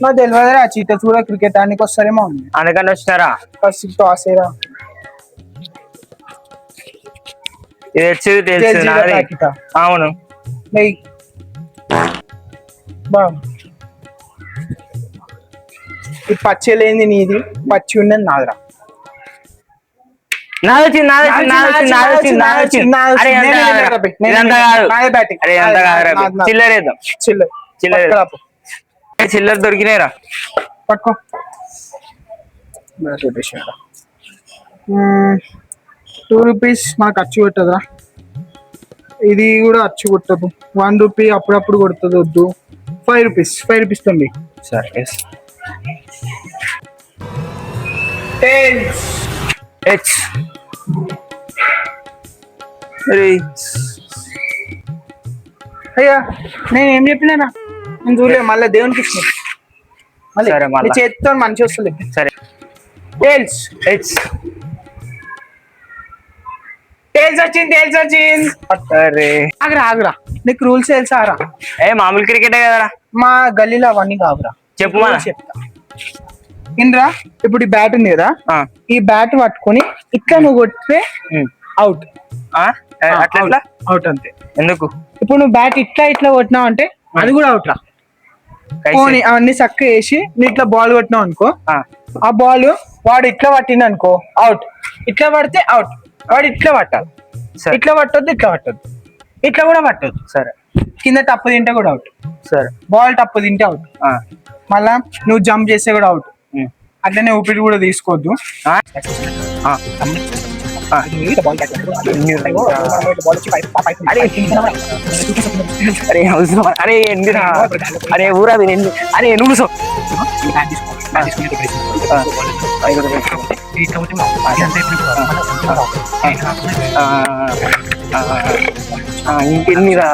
నాకు తెలియదురా చీటర్స్ కూడా క్రికెట్ ఆడడానికి వస్తారేమో అందుకని వచ్చినారా ఫస్ట్ టాస్ ఏరా తెలుసు అవును బా ఈ పచ్చి లేని నీది పచ్చి ఉన్నది నాదిరా చిల్లర దొరికినాయిరా పట్టుకో 2 రూపీస్ మనకు అచ్చు కొట్టదా ఇది కూడా అచ్చు కొట్టదు 1 రూపీ అప్పుడప్పుడు కొడుతుంది వద్దు 5 రూపీస్ తండి సరే అయ్యా నేను ఏం చెప్పినా నేను చూడలే మళ్ళీ దేవునికి ఇచ్చిన మళ్ళీ చేతితో మంచి వస్తుంది సరే టేల్స్ వచ్చింది ఆగరా నీకు రూల్స్ తెలుసారా మామూలు క్రికెటే కదరా మా గల్లీలో అవన్నీ కావురా చెప్పు చెప్తా ఇంద్రా ఇప్పుడు ఈ బ్యాట్ ఉంది కదా ఈ బ్యాట్ పట్టుకొని ఇట్లా నువ్వు కొట్టితే అవుట్ అవుట్ అంతే ఎందుకు ఇప్పుడు నువ్వు బ్యాట్ ఇట్లా కొట్టినావు అంటే అది కూడా అవుట్ రా పోనీ అవన్నీ చక్క వేసి నువ్వు ఇట్లా బాల్ కొట్టినావు అనుకో ఆ బాల్ వాడు ఇట్లా పట్టింది అనుకో అవుట్ ఇట్లా పడితే అవుట్ వాడు ఇట్లా పట్టాలి ఇట్లా పట్టొద్దు ఇట్లా కూడా పట్టొద్దు సరే కింద టప్పు తింటే కూడా అవుట్ సరే బాల్ టప్పు తింటే అవుట్ మళ్ళా నువ్వు జంప్ చేస్తే కూడా అవుట్ అట్లనే ఊపిరి కూడా తీసుకోవద్దు అరే ఎండిరా అరే ఊరా అరే నువ్వు ఇంకెన్నిరా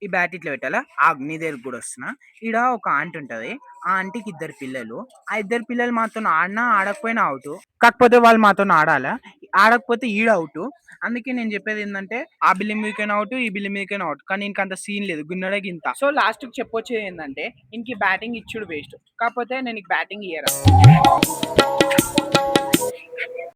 ఈ బ్యాట్ ఇట్లా పెట్టాలా ఆ అగ్ని దగ్గర కూడా వస్తున్నా ఈడ ఒక ఆంటీ ఉంటది ఆ ఆంటీకి 2 పిల్లలు ఆ 2 పిల్లలు మాతో ఆడినా ఆడకపోయినా అవుట్ కాకపోతే వాళ్ళు మాతో ఆడాలా ఆడకపోతే ఈడ అవుట్ అందుకే నేను చెప్పేది ఏంటంటే ఆ బిల్లి మీదకైనా అవుట్ ఈ బిల్లి మీదకైనా అవుట్ కానీ ఇంక అంత సీన్ లేదు గున్నడకి ఇంత సో లాస్ట్ కి చెప్పొచ్చే ఏంటంటే ఇంక బ్యాటింగ్ ఇచ్చుడు వేస్ట్ కాకపోతే నేను బ్యాటింగ్ ఇయ్యరా